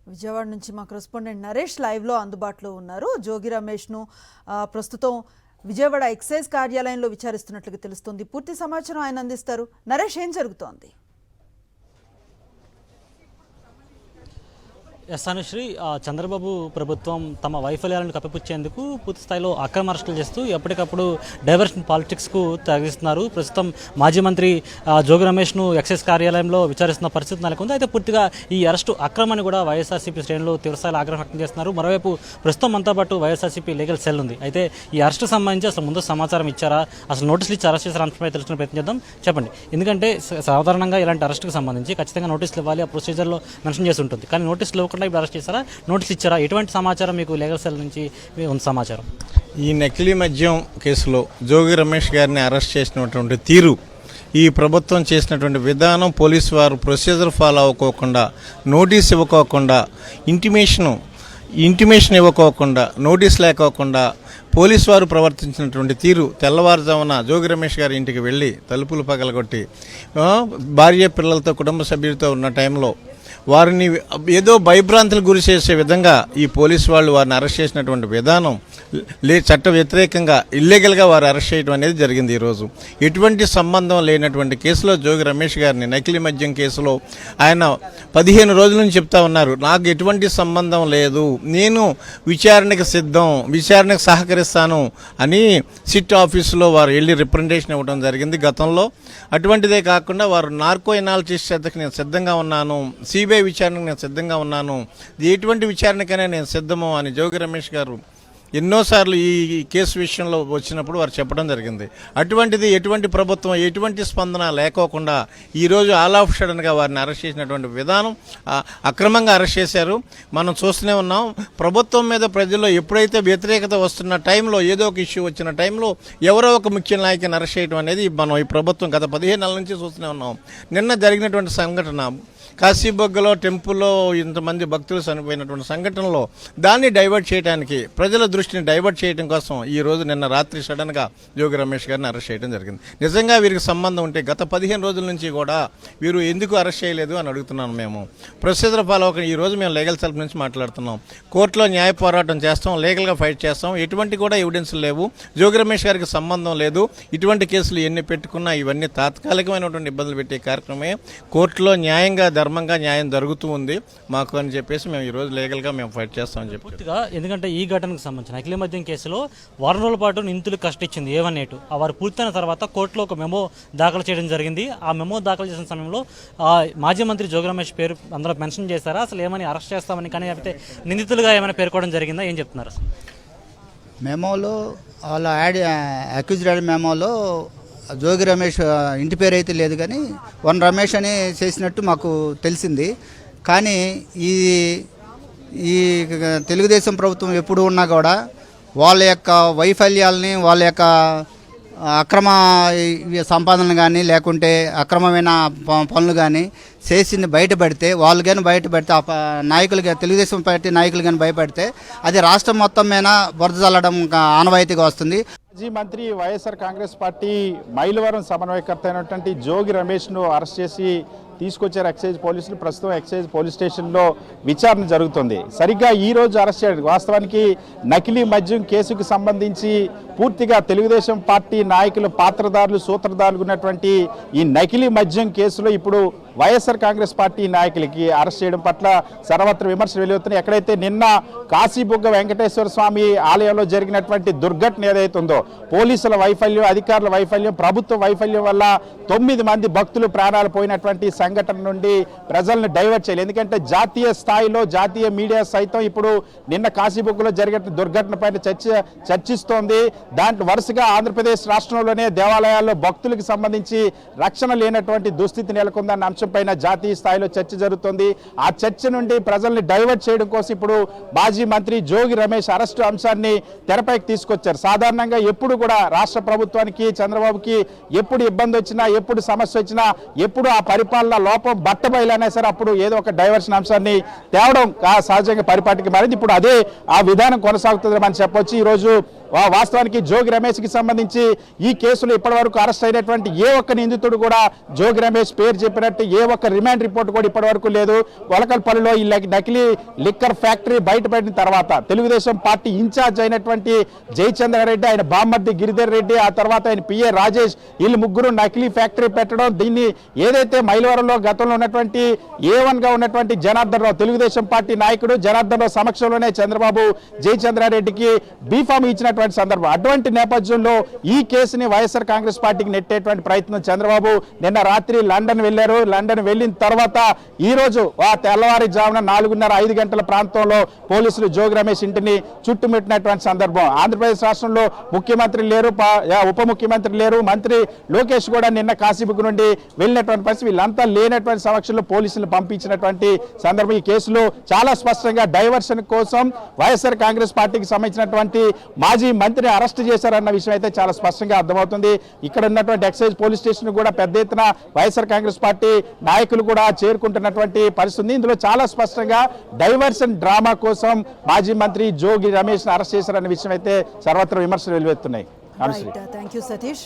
విజయవాడ నుంచి మా కరెస్పాండెంట్ నరేష్ లైవ్లో అందుబాటులో ఉన్నారు. జోగి రమేష్ను ప్రస్తుతం విజయవాడ ఎక్సైజ్ కార్యాలయంలో విచారిస్తున్నట్లుగా తెలుస్తుంది. పూర్తి సమాచారం ఆయన అందిస్తారు. నరేష్, ఏం జరుగుతోంది? అనుశ్రీ, చంద్రబాబు ప్రభుత్వం తమ వైఫల్యాలను కప్పిపుచ్చేందుకు పూర్తి స్థాయిలో అక్రమ అరెస్టులు చేస్తూ ఎప్పటికప్పుడు డైవర్షన్ పాలిటిక్స్కు తగ్గిస్తున్నారు. ప్రస్తుతం మాజీ మంత్రి జోగి రమేష్ను ఎక్సైజ్ కార్యాలయంలో విచారిస్తున్న పరిస్థితి నెలకొంది. అయితే పూర్తిగా ఈ అరెస్టు అక్రమాన్ని కూడా వైఎస్ఆర్సీపీ శ్రేణులు తీవ్రస్థాయిలో ఆగ్రహం వ్యక్తం చేస్తున్నారు. మరోవైపు ప్రస్తుతం అంతా పాటు వైఎస్ఆర్సీపీ లీగల్ సెల్ ఉంది. అయితే ఈ అరెస్టు సంబంధించి అసలు ముందు సమాచారం ఇచ్చారా, అసలు నోటీసులు ఇచ్చి అరెస్ట్ చేసిన అంశంపై తెలుసుకునే ప్రయత్నం చేద్దాం. చెప్పండి, ఎందుకంటే సాధారణంగా ఇలాంటి అరెస్టుకు సంబంధించి ఖచ్చితంగా నోటీసులు ఇవ్వాలి, ఆ ప్రొసీజర్లో మెన్షన్ చేసి ఉంటుంది. కానీ నోటీసులు ఇప్పుడు అరెస్ట్ చేశారా, నోటీస్ ఇచ్చారా? ఎటువంటి సమాచారం మీకు లీగల్ సెల్ నుంచి ఉంది సమాచారం? ఈ నకిలీ మద్యం కేసులో జోగి రమేష్ గారిని అరెస్ట్ చేసినటువంటి తీరు, ఈ ప్రభుత్వం చేసినటువంటి విధానం, పోలీసు వారు ప్రొసీజర్ ఫాలో అవ్వకోకుండా, నోటీస్ ఇవ్వకోకుండా, ఇంటిమేషన్ ఇవ్వకోకుండా, నోటీస్ లేకోకుండా పోలీసు వారు ప్రవర్తించినటువంటి తీరు, తెల్లవారుజామున జోగి రమేష్ గారి ఇంటికి వెళ్ళి తలుపులు పగలగొట్టి భార్య పిల్లలతో కుటుంబ సభ్యులతో ఉన్న టైంలో వారిని ఏదో భయభ్రాంతులకు గురి చేసే విధంగా ఈ పోలీసు వాళ్ళు వారిని అరెస్ట్ చేసినటువంటి విధానం, చట్ట వ్యతిరేకంగా ఇల్లీగల్గా వారు అరెస్ట్ చేయడం అనేది జరిగింది. ఈరోజు ఎటువంటి సంబంధం లేనటువంటి కేసులో జోగి రమేష్ గారిని, నకిలీ మద్యం కేసులో ఆయన 15 రోజుల నుంచి చెప్తా ఉన్నారు, నాకు ఎటువంటి సంబంధం లేదు, నేను విచారణకు సిద్ధం, విచారణకు సహకరిస్తాను అని సిట్ ఆఫీసులో వారు వెళ్ళి రిప్రజెంటేషన్ ఇవ్వడం జరిగింది గతంలో. అటువంటిదే కాకుండా వారు నార్కో ఎనాలిసిస్ చేతకు నేను సిద్ధంగా ఉన్నాను, సిబిఐ విచారణకు నేను సిద్ధంగా ఉన్నాను, ఎటువంటి విచారణకైనా నేను సిద్ధము అని జోగి రమేష్ గారు ఎన్నోసార్లు ఈ కేసు విషయంలో వచ్చినప్పుడు వారు చెప్పడం జరిగింది. అటువంటిది ఎటువంటి ప్రభుత్వం ఎటువంటి స్పందన లేకోకుండా ఈరోజు ఆల్ ఆఫ్ సడన్గా వారిని అరెస్ట్ చేసినటువంటి విధానం, అక్రమంగా అరెస్ట్ చేశారు. మనం చూస్తూనే ఉన్నాం. ప్రభుత్వం మీద ప్రజల్లో ఎప్పుడైతే వ్యతిరేకత వస్తున్న టైంలో, ఏదో ఒక ఇష్యూ వచ్చిన టైంలో ఎవరో ఒక ముఖ్య నాయకుని అరెస్ట్ చేయడం అనేది మనం ఈ ప్రభుత్వం గత 15 నెలల నుంచి చూస్తూనే ఉన్నాం. నిన్న జరిగినటువంటి సంఘటన కాశీబొగ్గలో టెంపుల్లో ఇంతమంది భక్తులు చనిపోయినటువంటి సంఘటనలో దాన్ని డైవర్ట్ చేయడానికి, ప్రజల దృష్టిని డైవర్ట్ చేయడం కోసం ఈరోజు నిన్న రాత్రి సడన్గా జోగి రమేష్ గారిని అరెస్ట్ చేయడం జరిగింది. నిజంగా వీరికి సంబంధం ఉంటే గత 15 రోజుల నుంచి కూడా వీరు ఎందుకు అరెస్ట్ చేయలేదు అని అడుగుతున్నాను. మేము ప్రొసీజర్ ఫాలో అవ్వకుండా ఈరోజు మేము లీగల్ సెల్ నుంచి మాట్లాడుతున్నాం. కోర్టులో న్యాయ పోరాటం చేస్తాం, లీగల్గా ఫైట్ చేస్తాం. ఎటువంటి కూడా ఎవిడెన్స్ లేవు, జోగి రమేష్ గారికి సంబంధం లేదు. ఇటువంటి కేసులు ఎన్ని పెట్టుకున్నా ఇవన్నీ తాత్కాలికమైనటువంటి ఇబ్బందులు పెట్టే కార్యక్రమమే. కోర్టులో న్యాయంగా ధర్మంగా న్యాయం జరుగుతూ ఉంది మాకు అని చెప్పేసి మేము ఈరోజు లీగల్గా మేము ఫైట్ చేస్తామని చెప్పి పూర్తిగా. ఎందుకంటే ఈ ఘటనకు సంబంధించిన అఖిల మద్యం కేసులో వారం రోజుల పాటు నిందితులు కష్టించింది A1A2. వారు పూర్తయిన తర్వాత కోర్టులో ఒక మెమో దాఖలు చేయడం జరిగింది. ఆ మెమో దాఖలు చేసిన సమయంలో మాజీ మంత్రి జోగి రమేష్ పేరు అందులో మెన్షన్ చేశారా? అసలు ఏమని అరెస్ట్ చేస్తామని, కానీ లేకపోతే నిందితులుగా ఏమైనా పేర్కోవడం జరిగిందా? ఏం చెప్తున్నారు? మెమోలో వాళ్ళ అక్యూజ్డ్ మెమోలో జోగి రమేష్ ఇంటి పేరు అయితే లేదు, కానీ వన్ రమేష్ అని చేసినట్టు మాకు తెలిసింది. కానీ ఈ తెలుగుదేశం ప్రభుత్వం ఎప్పుడు ఉన్నా కూడా వాళ్ళ యొక్క వైఫల్యాలని, వాళ్ళ యొక్క అక్రమ సంపాదనలు కానీ లేకుంటే అక్రమమైన పనులు కానీ చేసింది బయటపడితే, వాళ్ళు కానీ బయటపడితే, నాయకులు తెలుగుదేశం పార్టీ నాయకులు కానీ భయపడితే అది రాష్ట్రం మొత్తం మీద బురద చల్లడం ఆనవాయితీగా వస్తుంది. మాజీ మంత్రి వైఎస్ఆర్ కాంగ్రెస్ పార్టీ మైలవరం సమన్వయకర్త అయినటువంటి జోగి రమేష్ను అరెస్ట్ చేసి తీసుకొచ్చారు ఎక్సైజ్ పోలీసులు. ప్రస్తుతం ఎక్సైజ్ పోలీస్ స్టేషన్లో విచారణ జరుగుతుంది. సరిగ్గా ఈ రోజు అరెస్ట్ చేయడం, వాస్తవానికి నకిలీ మద్యం కేసుకు సంబంధించి పూర్తిగా తెలుగుదేశం పార్టీ నాయకులు పాత్రదారులు, సూత్రధారులు ఉన్నటువంటి ఈ నకిలీ మద్యం కేసులో ఇప్పుడు వైఎస్ఆర్ కాంగ్రెస్ పార్టీ నాయకులకి అరెస్ట్ చేయడం పట్ల సర్వత్ర విమర్శలు వెలువడుతున్నాయి. ఎక్కడైతే నిన్న కాశీబుగ్గ వెంకటేశ్వర స్వామి ఆలయంలో జరిగినటువంటి దుర్ఘటన ఏదైతే ఉందో, పోలీసుల వైఫల్యం, అధికారుల వైఫల్యం, ప్రభుత్వ వైఫల్యం వల్ల 9 మంది భక్తులు ప్రాణాలు పోయినటువంటి సంఘటన నుండి ప్రజలను డైవర్ట్ చేయాలి. ఎందుకంటే జాతీయ స్థాయిలో జాతీయ మీడియా సైతం ఇప్పుడు నిన్న కాశీబుగ్గలో జరిగిన దుర్ఘటన పైన చర్చిస్తోంది. దాంట్లో వరుసగా ఆంధ్రప్రదేశ్ రాష్ట్రంలోనే దేవాలయాల్లో భక్తులకు సంబంధించి రక్షణ లేనటువంటి దుస్థితి నెలకొందన్న అంశంపైన జాతీయ స్థాయిలో చర్చ జరుగుతుంది. ఆ చర్చ నుండి ప్రజల్ని డైవర్ట్ చేయడం కోసం ఇప్పుడు మాజీ మంత్రి జోగి రమేష్ అరెస్టు అంశాన్ని తెరపైకి తీసుకొచ్చారు. సాధారణంగా ఎప్పుడు కూడా రాష్ట్ర ప్రభుత్వానికి, చంద్రబాబుకి ఎప్పుడు ఇబ్బంది వచ్చినా, ఎప్పుడు సమస్య వచ్చినా, ఎప్పుడు ఆ పరిపాలన లోపం బట్టబయలైనా సరే అప్పుడు ఏదో ఒక డైవర్షన్ అంశాన్ని తేవడం సహజంగా పరిపాటికి మారింది. ఇప్పుడు అదే ఆ విధానం కొనసాగుతుందని మనం చెప్పొచ్చు. ఈరోజు వాస్తవానికి జోగి రమేష్కి సంబంధించి ఈ కేసులో ఇప్పటివరకు అరెస్ట్ అయినటువంటి ఏ ఒక్క నిందితుడు కూడా జోగి రమేష్ పేరు చెప్పినట్టు ఏ ఒక్క రిమాండ్ రిపోర్ట్ కూడా ఇప్పటివరకు లేదు. వలకల్పల్లిలో ఈ నకిలీ లిక్కర్ ఫ్యాక్టరీ బయటపడిన తర్వాత తెలుగుదేశం పార్టీ ఇన్ఛార్జ్ అయినటువంటి జయచంద్రారెడ్డి, ఆయన బామ్మర్ది గిరిధర్ రెడ్డి, ఆ తర్వాత ఆయన పిఏ రాజేష్, వీళ్ళు ముగ్గురు నకిలీ ఫ్యాక్టరీ పెట్టడం, దీన్ని ఏదైతే మైలవరంలో గతంలో ఉన్నటువంటి A1గా ఉన్నటువంటి జనార్దన్ రావు, తెలుగుదేశం పార్టీ నాయకుడు జనార్దన్ రావు సమక్షంలోనే చంద్రబాబు జయచంద్రారెడ్డికి బీఫామ్ ఇచ్చినటువంటి సందర్భం. అటువంటి నేపథ్యంలో ఈ కేసుని వైఎస్ఆర్ కాంగ్రెస్ పార్టీకి నెట్టేటువంటి ప్రయత్నం చంద్రబాబు నిన్న రాత్రి లండన్ వెళ్లారు. లండన్ వెళ్ళిన తర్వాత ఈ రోజు తెల్లవారుజామున 4:30-5 గంటల ప్రాంతంలో పోలీసులు జోగి రమేష్ ఇంటిని చుట్టుముట్టినటువంటి సందర్భం. ఆంధ్రప్రదేశ్ రాష్ట్రంలో ముఖ్యమంత్రి లేరు, ఉప ముఖ్యమంత్రి లేరు, మంత్రి లోకేష్ కూడా నిన్న కాశీబుక్ నుండి వెళ్ళినటువంటి పరిస్థితి. వీళ్ళంతా లేనటువంటి సమక్షంలో పోలీసులు పంపించినటువంటి సందర్భం. ఈ కేసులో చాలా స్పష్టంగా డైవర్షన్ కోసం వైఎస్ఆర్ కాంగ్రెస్ పార్టీకి సంబంధించినటువంటి మాజీ మంత్రిని అరెస్ట్ చేశారన్న విషయం అయితే చాలా స్పష్టంగా అర్థమవుతుంది. ఇక్కడ ఉన్నటువంటి ఎక్సైజ్ పోలీస్ స్టేషన్ కూడా పెద్ద ఎత్తున వైఎస్ఆర్ కాంగ్రెస్ పార్టీ నాయకులు కూడా చేరుకుంటున్నటువంటి పరిస్థితి. ఇందులో చాలా స్పష్టంగా డైవర్షన్ డ్రామా కోసం మాజీ మంత్రి జోగి రమేష్ అరెస్ట్ చేశారన్న విషయం అయితే సర్వత్ర విమర్శలు వెలువెత్తున్నాయి. Thank you Satish.